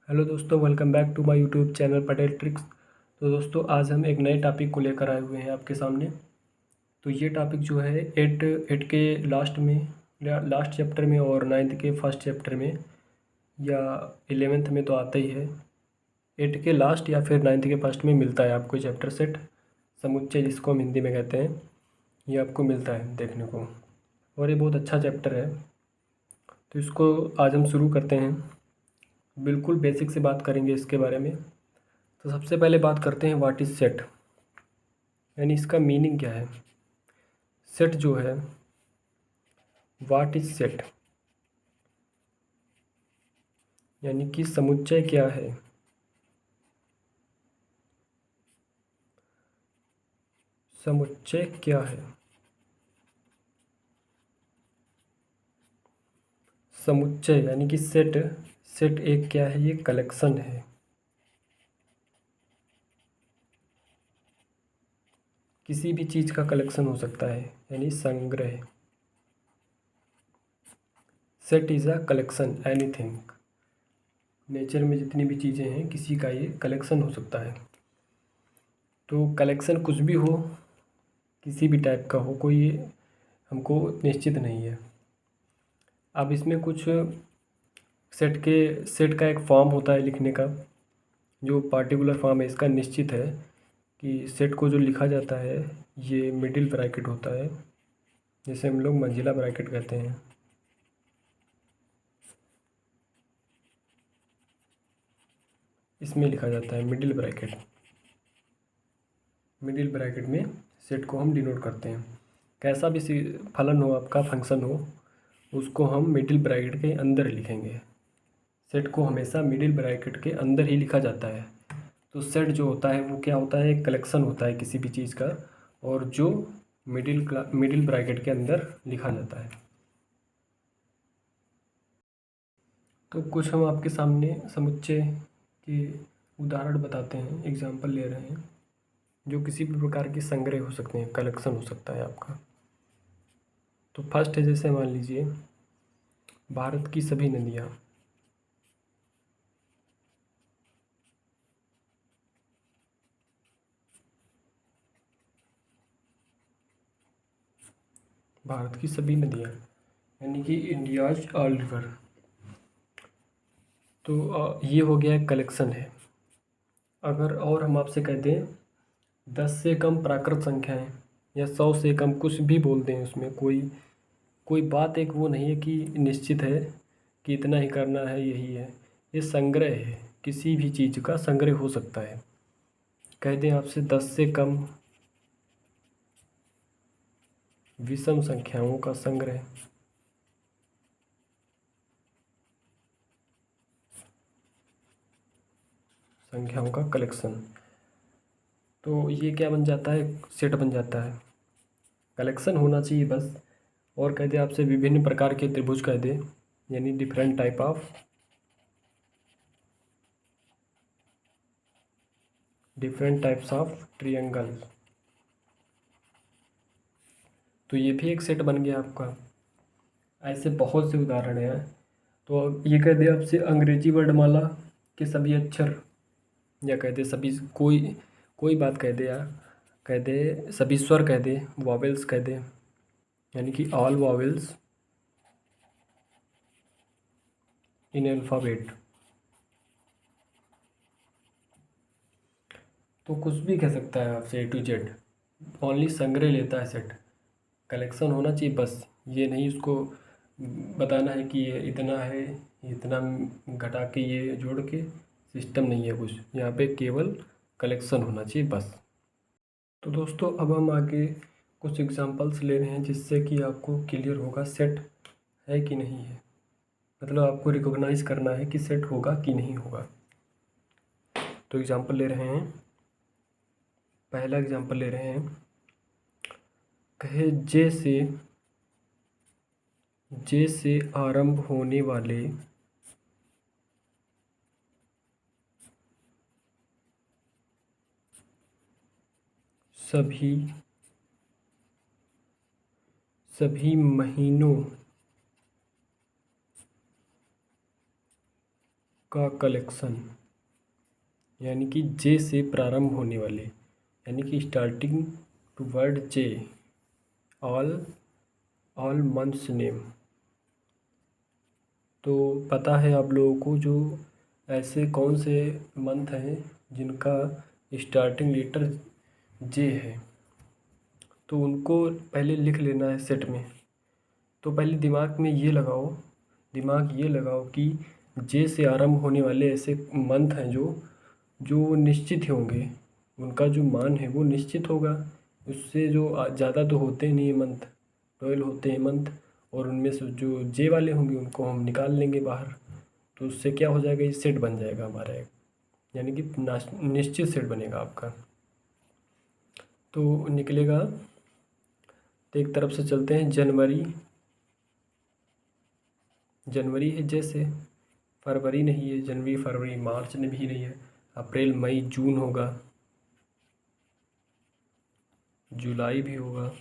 Hello दोस्तों, welcome back to my YouTube channel Patel tricks. तो दोस्तों, आज हम एक नए टॉपिक को लेकर आए हुए हैं आपके सामने। तो ये टॉपिक जो है एट एट के लास्ट में लास्ट चैप्टर में और नाइन्थ के फर्स्ट चैप्टर में या 11th में तो आता ही है। एट के लास्ट या फिर नाइन्थ के फर्स्ट में मिलता है आपको चैप्टर सेट, समुच्चय जिसको हम हिंदी में कहते हैं। ये आपको मिलता है देखने को, और ये बहुत अच्छा चैप्टर है। तो इसको आज हम शुरू करते हैं। बिल्कुल बेसिक से बात करेंगे इसके बारे में। तो सबसे पहले बात करते हैं व्हाट इज़ सेट, यानी इसका मीनिंग क्या है। सेट जो है, व्हाट इज़ सेट यानी कि समुच्चय क्या है। समुच्चय क्या है? समुच्चय यानी कि सेट। सेट एक क्या है? ये कलेक्शन है। किसी भी चीज़ का कलेक्शन हो सकता है, यानी संग्रह। Set is a collection anything. Nature में जितनी भी चीज़ें हैं, किसी का ये कलेक्शन हो सकता है। तो कलेक्शन कुछ भी हो, किसी भी टाइप का हो, कोई हमको निश्चित नहीं है। अब इसमें कुछ सेट का एक फॉर्म होता है लिखने का, जो पार्टिकुलर फॉर्म है इसका निश्चित है कि सेट को जो लिखा जाता है ये मिडिल ब्रैकेट होता है, जिसे हम लोग मंजिला ब्रैकेट कहते हैं। इसमें लिखा जाता है मिडिल ब्रैकेट। मिडिल ब्रैकेट में सेट को हम डिनोट करते हैं। कैसा भी फलन हो, आपका फंक्शन हो, उसको हम मिडिल ब्रैकेट के अंदर लिखेंगे। सेट को हमेशा मिडिल ब्रैकेट के अंदर ही लिखा जाता है। तो सेट जो होता है वो क्या होता है? एक कलेक्शन होता है किसी भी चीज़ का, और जो मिडिल ब्रैकेट के अंदर लिखा जाता है। तो कुछ हम आपके सामने समुच्चय के उदाहरण बताते हैं, एग्जाम्पल ले रहे हैं, जो किसी भी प्रकार के संग्रह हो सकते हैं, कलेक्शन हो सकता है आपका। तो फर्स्ट है, जैसे मान लीजिए भारत की सभी नदियाँ। भारत की सभी नदियाँ यानी कि इंडियाज ऑल रिवर। तो ये हो गया एक कलेक्शन है। अगर और हम आपसे कह दें 10 से कम प्राकृत संख्याएं या 100 से कम, कुछ भी बोल दें, उसमें कोई कोई बात एक वो नहीं है कि निश्चित है कि इतना ही करना है, यही है। ये संग्रह है, किसी भी चीज़ का संग्रह हो सकता है। कह दें आपसे 10 से कम विषम संख्याओं का संग्रह। संख्याओं का कलेक्शन। तो ये क्या बन जाता है? सेट बन जाता है। कलेक्शन होना चाहिए बस। और कह दे आपसे विभिन्न प्रकार के त्रिभुज कह दे, यानी डिफरेंट टाइप्स ऑफ ट्रियंगल। तो ये भी एक सेट बन गया आपका। ऐसे बहुत से उदाहरण हैं। तो अब ये कह दे आपसे अंग्रेजी वर्णमाला के सभी अक्षर, या कह दे सभी, कोई कोई बात कह दे, या कह दे सभी स्वर, कह दे वॉवेल्स, कह दे यानी कि ऑल वॉवेल्स इन अल्फ़ाबेट। तो कुछ भी कह सकता है आपसे A to Z। ओनली संग्रह लेता है सेट। कलेक्शन होना चाहिए बस। ये नहीं उसको बताना है कि ये इतना है, इतना घटा के, ये जोड़ के, सिस्टम नहीं है कुछ यहाँ पे, केवल कलेक्शन होना चाहिए बस। तो दोस्तों, अब हम आगे कुछ एग्जांपल्स ले रहे हैं, जिससे कि आपको क्लियर होगा सेट है कि नहीं है। मतलब आपको रिकॉग्नाइज करना है कि सेट होगा कि नहीं होगा। तो एग्जांपल ले रहे हैं। पहला एग्जांपल ले रहे हैं। कहे जे से आरंभ होने वाले सभी सभी महीनों का कलेक्शन, यानी कि जे से प्रारंभ होने वाले, यानी कि starting to word J, all months name. तो पता है आप लोगों को जो ऐसे कौन से मंथ हैं जिनका स्टार्टिंग लेटर जे है, तो उनको पहले लिख लेना है सेट में। तो पहले दिमाग ये लगाओ कि जे से आरंभ होने वाले ऐसे मंथ हैं जो निश्चित ही होंगे, उनका जो मान है वो निश्चित होगा। उससे जो ज़्यादा तो होते नहीं है मंथ, 12 होते हैं मंथ, और उनमें से जो जे वाले होंगे उनको हम निकाल लेंगे बाहर। तो उससे क्या हो जाएगा, ये सेट बन जाएगा हमारा एक, यानी कि निश्चित सेट बनेगा आपका। तो निकलेगा, तो एक तरफ से चलते हैं, जनवरी है जैसे, फरवरी नहीं है, जनवरी फरवरी मार्च में भी नहीं है, अप्रैल मई जून होगा, जुलाई भी होगा,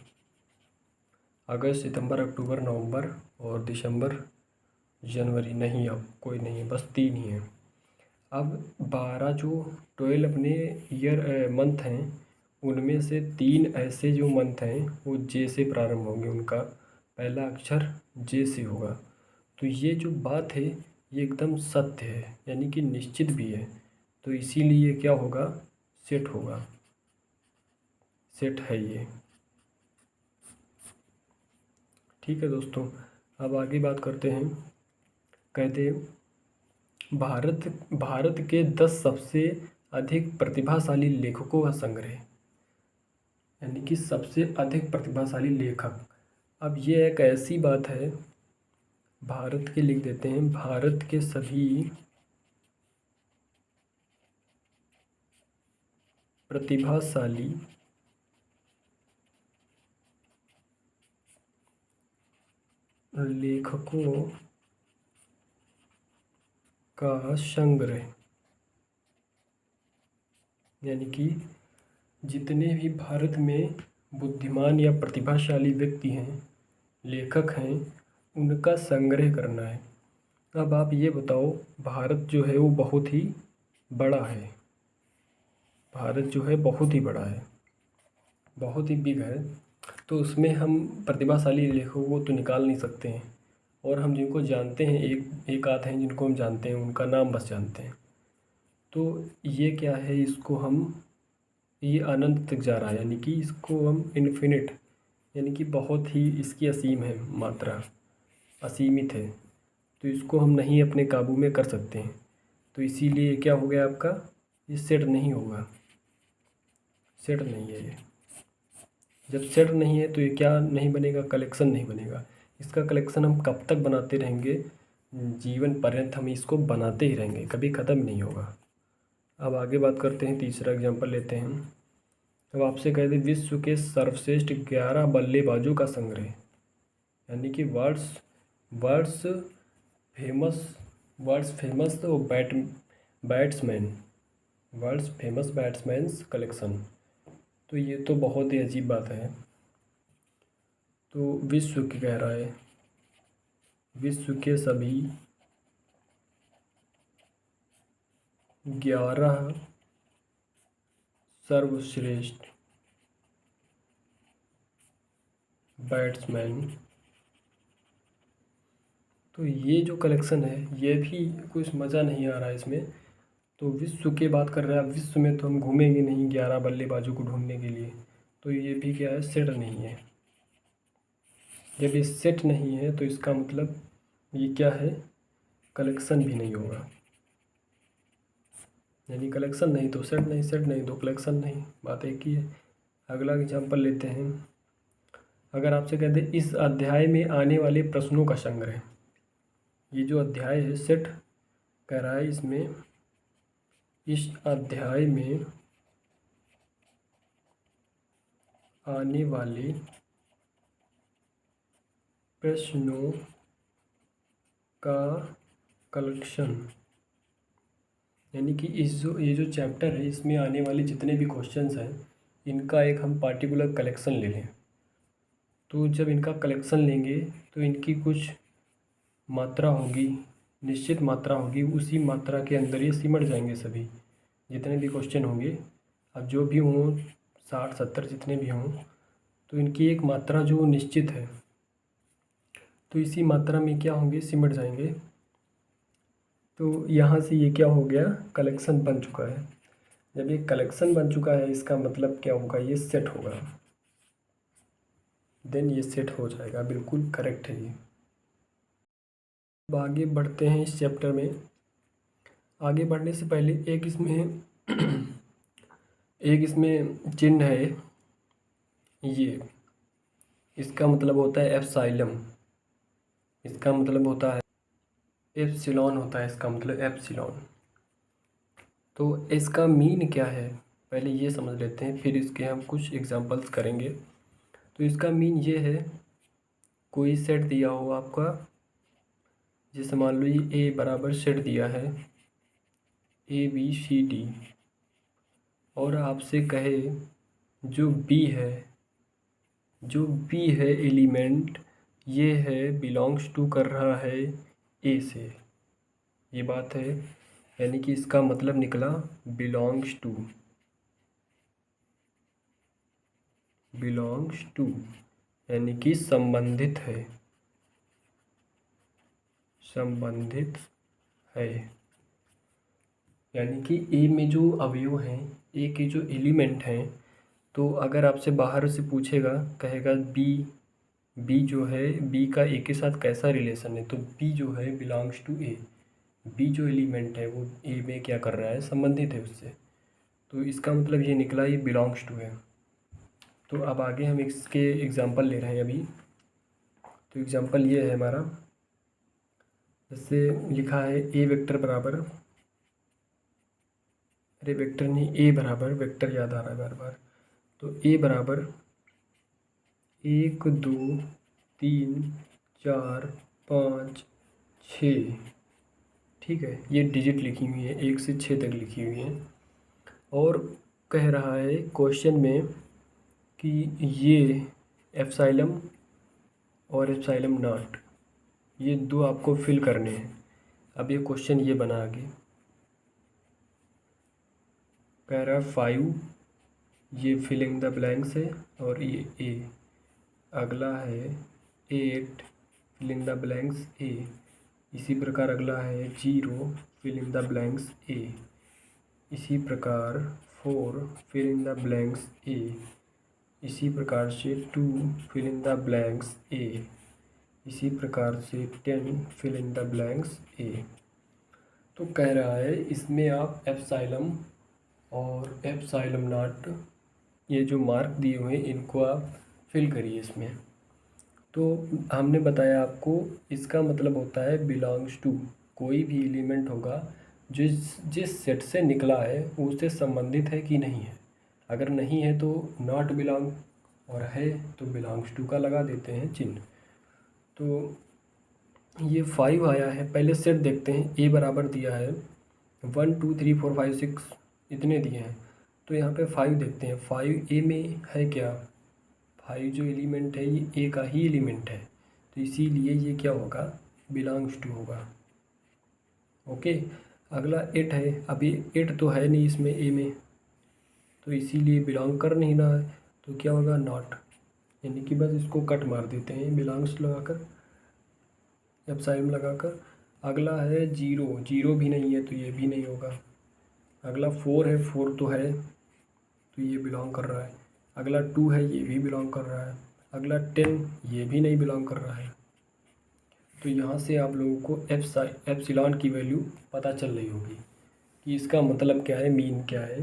अगस्त सितंबर अक्टूबर नवंबर और दिसंबर जनवरी नहीं, अब कोई नहीं है, बस 3 ही हैं। अब 12 जो 12 अपने ईयर मंथ हैं, उनमें से 3 ऐसे जो मंथ हैं वो जे से प्रारंभ होंगे, उनका पहला अक्षर जे से होगा। तो ये जो बात है ये एकदम सत्य है, यानी कि निश्चित भी है। तो इसीलिए क्या होगा, सेट होगा, सेट है ये। ठीक है दोस्तों, अब आगे बात करते हैं। कहते हैं भारत के 10 सबसे अधिक प्रतिभाशाली लेखकों का संग्रह, यानी कि सबसे अधिक प्रतिभाशाली लेखक। अब ये एक ऐसी बात है, भारत के लिख देते हैं, भारत के सभी प्रतिभाशाली लेखकों का संग्रह, यानी कि जितने भी भारत में बुद्धिमान या प्रतिभाशाली व्यक्ति हैं, लेखक हैं, उनका संग्रह करना है। अब आप ये बताओ, भारत जो है वो बहुत ही बड़ा है, भारत जो है बहुत ही बड़ा है, बहुत ही बिग है। तो उसमें हम प्रतिभाशाली लेखकों को तो निकाल नहीं सकते हैं, और हम जिनको जानते हैं एक आध हैं जिनको हम जानते हैं, उनका नाम बस जानते हैं। तो ये क्या है, इसको हम, ये अनंत तक जा रहा है, यानी कि इसको हम इन्फिनिट, यानी कि बहुत ही इसकी असीम है मात्रा, असीमित है। तो इसको हम नहीं अपने काबू में कर सकते हैं। तो इसीलिए क्या हो गया आपका, ये सेट नहीं होगा, सेट नहीं है ये। जब सेट नहीं है तो ये क्या नहीं बनेगा, कलेक्शन नहीं बनेगा। इसका कलेक्शन हम कब तक बनाते रहेंगे, जीवन पर्यंत हम इसको बनाते ही रहेंगे, कभी ख़त्म नहीं होगा। अब आगे बात करते हैं, तीसरा एग्जांपल लेते हैं। अब आपसे कहते हैं विश्व के सर्वश्रेष्ठ 11 बल्लेबाजों का संग्रह, यानी कि वर्ड्स फेमस तो batsman, words famous batsmen collection. तो ये तो बहुत ही अजीब बात है। तो विश्व की कह रहा है, विश्व के सभी 11 सर्वश्रेष्ठ बैट्समैन। तो ये जो कलेक्शन है ये भी कुछ मज़ा नहीं आ रहा है इसमें। तो विश्व की बात कर रहा है, विश्व में तो हम घूमेंगे नहीं 11 बल्लेबाजों को ढूंढने के लिए। तो ये भी क्या है, सेट नहीं है। जब ये सेट नहीं है तो इसका मतलब ये क्या है, कलेक्शन भी नहीं होगा। यानी कलेक्शन नहीं तो सेट नहीं, सेट नहीं तो कलेक्शन नहीं, बात एक ही है। अगला एग्जांपल लेते हैं। अगर आपसे कहते हैं इस अध्याय में आने वाले प्रश्नों का संग्रह, ये जो अध्याय है सेट कह रहा है, इसमें इस अध्याय में आने वाले प्रश्नों का कलेक्शन, यानी कि ये जो चैप्टर है इसमें आने वाले जितने भी क्वेश्चंस हैं इनका एक हम पार्टिकुलर कलेक्शन ले लें। तो जब इनका कलेक्शन लेंगे तो इनकी कुछ मात्रा होगी, निश्चित मात्रा होगी उसी मात्रा के अंदर ये सिमट जाएंगे सभी जितने भी क्वेश्चन होंगे। अब जो भी हों 60-70 जितने भी हों तो इनकी एक मात्रा जो निश्चित है तो इसी मात्रा में क्या होंगे, सिमट जाएंगे। तो यहाँ से ये क्या हो गया, कलेक्शन बन चुका है। जब ये कलेक्शन बन चुका है इसका मतलब क्या होगा, ये सेट होगा, देन ये सेट हो जाएगा। बिल्कुल करेक्ट है ये। अब आगे बढ़ते हैं इस चैप्टर में। आगे बढ़ने से पहले एक इसमें चिन्ह है, ये इसका मतलब होता है एप्सिलॉन। इसका मतलब होता है एप्सिलॉन होता है, इसका मतलब एप्सिलॉन। तो इसका मीन क्या है पहले ये समझ लेते हैं, फिर इसके हम कुछ एग्जांपल्स करेंगे। तो इसका मीन ये है, कोई सेट दिया हो आपका, जैसे मान लो ये A बराबर सेट दिया है ABCD, और आपसे कहे जो B है एलिमेंट, ये है बिलोंग्स टू कर रहा है A से, ये बात है। यानी कि इसका मतलब निकला बिलोंग्स टू यानी कि संबंधित है। यानी कि ए में जो अवयव हैं, ए के जो एलिमेंट हैं, तो अगर आपसे बाहर से पूछेगा, कहेगा बी जो है, बी का ए के साथ कैसा रिलेशन है, तो बी जो है बिलोंग्स टू ए। बी जो एलिमेंट है वो ए में क्या कर रहा है, संबंधित है उससे। तो इसका मतलब ये निकला, ये बिलोंग्स टू है। तो अब आगे हम इसके एग्जांपल ले रहे हैं अभी। तो एग्जांपल ये है हमारा, जैसे लिखा है ए वेक्टर बराबर, अरे वेक्टर नहीं, ए बराबर, वेक्टर याद आ रहा है बार बार। तो ए बराबर 1 2 3 4 5 6, ठीक है। ये डिजिट लिखी हुई है, 1 से 6 तक लिखी हुई है। और कह रहा है क्वेश्चन में कि ये एप्सिलॉन और एप्सिलॉन नॉट, ये दो आपको फिल करने हैं। अब ये क्वेश्चन ये बना आगे, कह रहा है 5, ये फिलिंग द ब्लैंक्स है, और ये ए। अगला है 8, फिलिंग द ब्लैंक्स ए। इसी प्रकार अगला है 0, फिलिंग द ब्लैंक्स ए। इसी प्रकार 4, फिलिंग द ब्लैंक्स ए। इसी प्रकार से 2, फिलिंग द ब्लैंक्स ए। इसी प्रकार से 10, फिलिंग द ब्लैंक्स ए। तो कह रहा है इसमें आप एप्सिलॉन और एप्सिलॉन नॉट, ये जो मार्क दिए हुए हैं इनको आप फिल करिए इसमें। तो हमने बताया आपको, इसका मतलब होता है बिलोंग्स टू, कोई भी एलिमेंट होगा जिस सेट से निकला है वो उससे संबंधित है कि नहीं है। अगर नहीं है तो नॉट बिलोंग, और है तो बिलोंग्स टू का लगा देते हैं चिन्ह। तो ये 5 आया है, पहले सेट देखते हैं। ए बराबर दिया है 1 2 3 4 5 6, इतने दिए हैं। तो यहाँ पे 5 देखते हैं, 5 ए में है क्या, 5 जो एलिमेंट है ये ए का ही एलिमेंट है, तो इसीलिए ये क्या होगा, बिलोंग्स टू होगा। ओके। अगला 8 है, अभी 8 तो है नहीं इसमें ए में, तो इसीलिए बिलोंग कर नहीं रहा है, तो क्या होगा, नॉट। यानी कि बस इसको कट मार देते हैं बिलोंग्स लगाकर, एप्सिलॉन लगाकर। अगला है 0, 0 भी नहीं है तो ये भी नहीं होगा। अगला 4 है, 4 तो है तो ये बिलोंग कर रहा है। अगला 2 है, ये भी बिलोंग कर रहा है। अगला 10, ये भी नहीं बिलोंग कर रहा है। तो यहाँ से आप लोगों को एप्सिलॉन की वैल्यू पता चल रही होगी कि इसका मतलब क्या है, मीन क्या है।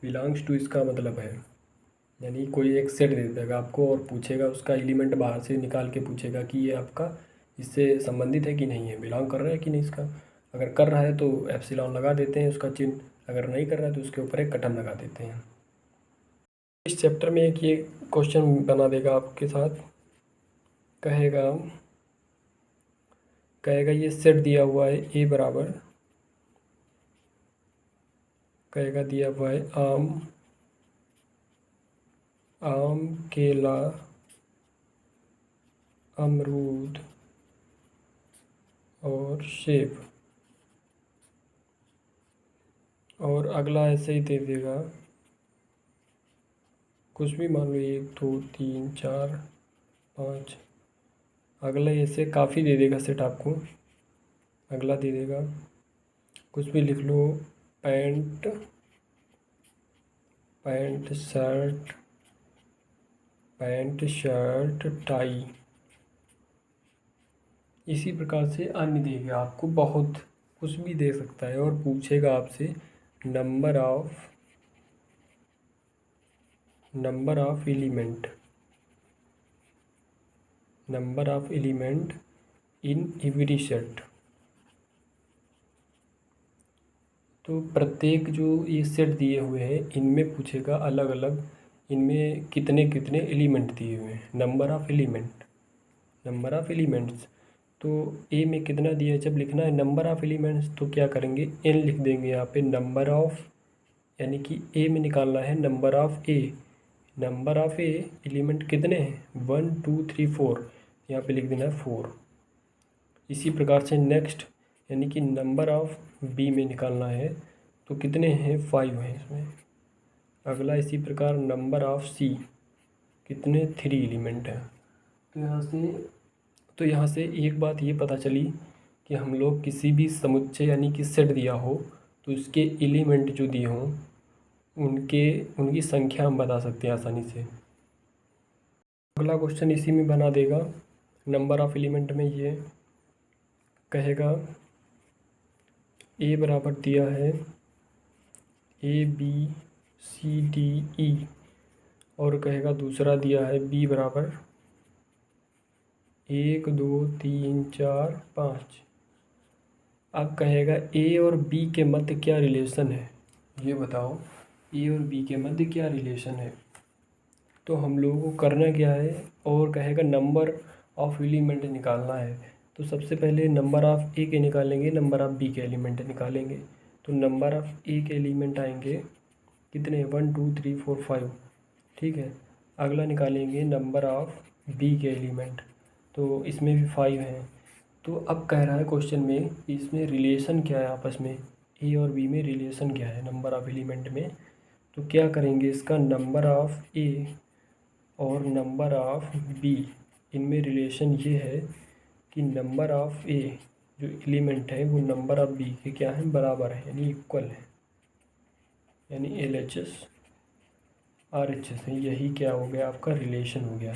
बिलोंग्स टू इसका मतलब है, यानी कोई एक सेट दे देगा आपको और पूछेगा, उसका एलिमेंट बाहर से निकाल के पूछेगा कि ये आपका इससे संबंधित है कि नहीं है, बिलोंग कर रहा है कि नहीं इसका। अगर कर रहा है तो एप्सिलॉन लगा देते हैं उसका चिन्ह, अगर नहीं कर रहा है तो उसके ऊपर एक कटन लगा देते हैं। इस चैप्टर में एक ये क्वेश्चन बना देगा आपके साथ, कहेगा ये सेट दिया हुआ है ए बराबर, कहेगा दिया हुआ है आम केला अमरूद और सेब, और अगला ऐसे ही दे देगा, कुछ भी मान लो 1 2 3 4 5। अगला ऐसे काफ़ी दे देगा सेट आपको। अगला दे देगा, कुछ भी लिख लो, pant pant shirt pant shirt tie. इसी प्रकार से अन्य देगा आपको, बहुत कुछ भी दे सकता है। और पूछेगा आपसे number of element in every set. तो प्रत्येक जो ये सेट दिए हुए हैं इनमें पूछेगा अलग अलग, इनमें कितने कितने एलिमेंट दिए हुए हैं, नंबर ऑफ़ एलिमेंट्स। तो ए में कितना दिया है, जब लिखना है नंबर ऑफ़ एलिमेंट्स तो क्या करेंगे, एन लिख देंगे यहाँ पे नंबर ऑफ़, यानी कि ए में निकालना है नंबर ऑफ़ ए एलिमेंट कितने हैं 1 2 3 4, यहाँ पे लिख देना है 4। इसी प्रकार से नेक्स्ट यानी कि नंबर ऑफ़ बी में निकालना है तो कितने हैं 5 हैं इसमें। अगला इसी प्रकार नंबर ऑफ़ सी, कितने 3 एलिमेंट हैं। तो यहाँ से एक बात ये पता चली कि हम लोग किसी भी समुच्चय यानी कि सेट दिया हो तो इसके एलिमेंट जो दिए हों उनकी संख्या हम बता सकते हैं आसानी से। अगला क्वेश्चन इसी में बना देगा, नंबर ऑफ़ एलिमेंट में ये कहेगा ए बराबर दिया है ABCDE, और कहेगा दूसरा दिया है बी बराबर 1 2 3 4 5। अब कहेगा ए और बी के मध्य क्या रिलेशन है, ये बताओ ए और बी के मध्य क्या रिलेशन है। तो हम लोगों को करना क्या है, और कहेगा नंबर ऑफ़ एलिमेंट निकालना है। तो सबसे पहले नंबर ऑफ़ ए के निकालेंगे, नंबर ऑफ़ बी के एलिमेंट निकालेंगे। तो नंबर ऑफ़ ए के एलिमेंट आएंगे कितने 1 2 3 4 5, ठीक है। अगला निकालेंगे नंबर ऑफ़ बी के एलिमेंट, तो इसमें भी 5 हैं। तो अब कह रहा है क्वेश्चन में इसमें रिलेशन क्या है आपस में, ए और बी में रिलेशन क्या है नंबर ऑफ़ एलिमेंट में। तो क्या करेंगे, इसका नंबर ऑफ़ ए और नंबर ऑफ़ बी इनमें रिलेशन ये है कि नंबर ऑफ़ ए जो एलिमेंट है वो नंबर ऑफ़ बी के क्या है, बराबर है, यानी इक्वल है, यानी LHS RHS है। यही क्या हो गया आपका रिलेशन हो गया।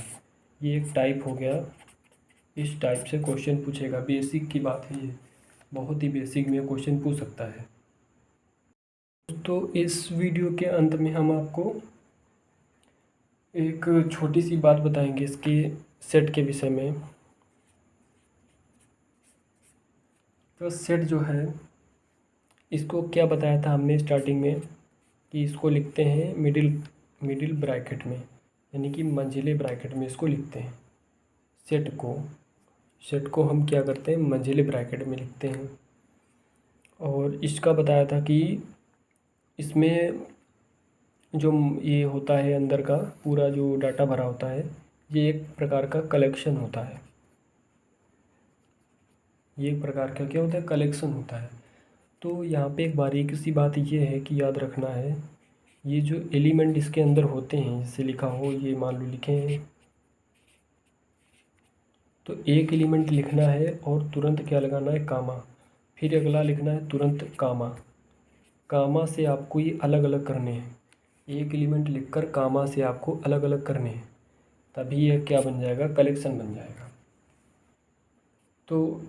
ये एक टाइप हो गया, इस टाइप से क्वेश्चन पूछेगा। बेसिक की बात है ये, बहुत ही बेसिक में क्वेश्चन पूछ सकता है। तो इस वीडियो के अंत में हम आपको एक छोटी सी बात बताएंगे इसके सेट के विषय में। तो सेट जो है इसको क्या बताया था हमने स्टार्टिंग में कि इसको लिखते हैं मिडिल ब्रैकेट में, यानी कि मंझले ब्रैकेट में इसको लिखते हैं। सेट को हम क्या करते हैं, मंझले ब्रैकेट में लिखते हैं। और इसका बताया था कि इसमें जो ये होता है अंदर का पूरा जो डाटा भरा होता है ये एक प्रकार का कलेक्शन होता है। ये एक प्रकार का क्या होता है, कलेक्शन होता है। तो यहाँ पे एक बारीक सी बात ये है कि याद रखना है, ये जो एलिमेंट इसके अंदर होते हैं जैसे लिखा हो, ये मान लो लिखे हैं, तो एक एलिमेंट लिखना है और तुरंत क्या लगाना है, कामा। फिर अगला लिखना है तुरंत कामा से आपको ये अलग अलग करने हैं। एक एलिमेंट लिखकर कामा से आपको अलग अलग करने हैं, तभी यह क्या बन जाएगा, कलेक्शन बन जाएगा। तो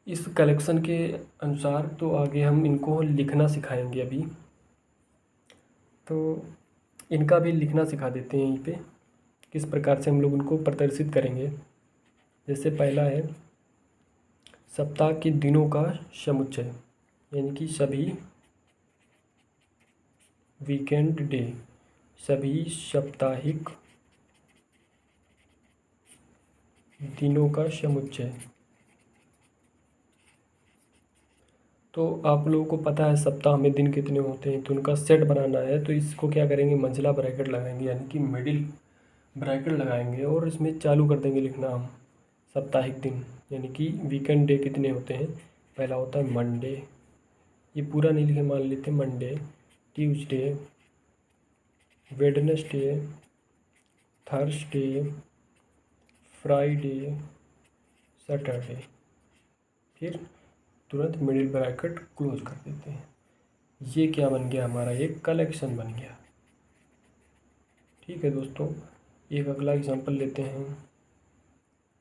इस कलेक्शन के अनुसार तो आगे हम इनको लिखना सिखाएंगे अभी। तो इनका भी लिखना सिखा देते हैं यहीं पे, किस प्रकार से हम लोग उनको प्रदर्शित करेंगे। जैसे पहला है सप्ताह के दिनों का समुच्चय, यानी कि सभी वीकेंड डे, सभी साप्ताहिक दिनों का समुच्चय। तो आप लोगों को पता है सप्ताह में दिन कितने होते हैं, तो उनका सेट बनाना है। तो इसको क्या करेंगे, मंझला ब्रैकेट लगाएंगे, यानी कि मिडिल ब्रैकेट लगाएंगे और इसमें चालू कर देंगे लिखना हम साप्ताहिक दिन, यानी कि वीकेंड डे कितने होते हैं। पहला होता है मंडे, ये पूरा नहीं लिखे, मान लेते हैं Monday, Tuesday, Wednesday, Thursday, Friday, Saturday. फिर तुरंत मिडिल ब्रैकेट क्लोज कर देते हैं। ये क्या बन गया हमारा, एक कलेक्शन बन गया। ठीक है दोस्तों, एक अगला एग्जांपल लेते हैं।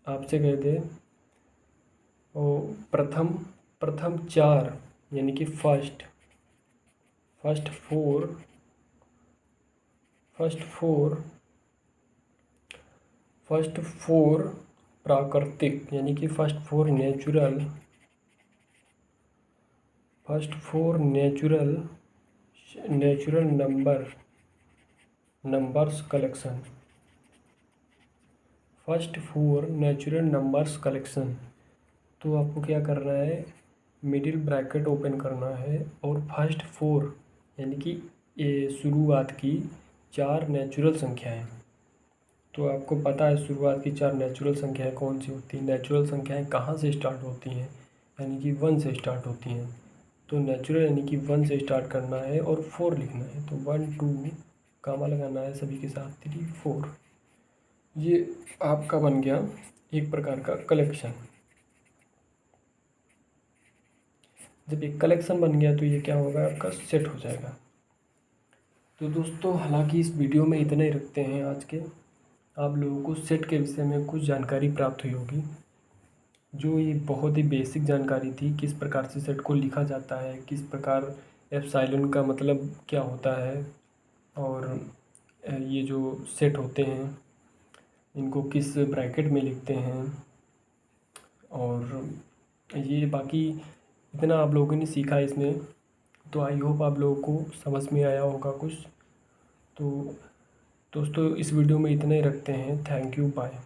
आपसे कहते हैं प्रथम चार यानी कि फर्स्ट फोर प्राकृतिक यानी कि first four natural numbers collection. First four natural numbers collection. तो आपको क्या करना है, मिडिल ब्रैकेट ओपन करना है और फर्स्ट फोर यानी कि शुरुआत की चार नेचुरल संख्याएं। तो आपको पता है शुरुआत की चार नेचुरल संख्याएं कौन सी होती हैं। नेचुरल संख्याएं कहाँ से स्टार्ट होती हैं, यानी कि 1 से स्टार्ट होती हैं। तो नेचुरल यानी कि 1 से स्टार्ट करना है और 4 लिखना है। तो 1 2 कामा लगाना है सभी के साथ, 3 4। ये आपका बन गया एक प्रकार का कलेक्शन। जब एक कलेक्शन बन गया तो ये क्या होगा, आपका सेट हो जाएगा। तो दोस्तों हालांकि इस वीडियो में इतना ही रखते हैं आज के। आप लोगों को सेट के विषय में कुछ जानकारी प्राप्त हुई होगी, जो ये बहुत ही बेसिक जानकारी थी। किस प्रकार से सेट को लिखा जाता है, किस प्रकार एप्सिलॉन का मतलब क्या होता है, और ये जो सेट होते हैं इनको किस ब्रैकेट में लिखते हैं, और ये बाकी इतना आप लोगों ने सीखा इसमें। तो आई होप आप लोगों को समझ में आया होगा कुछ। तो दोस्तों इस वीडियो में इतना ही रखते हैं। Thank you, bye.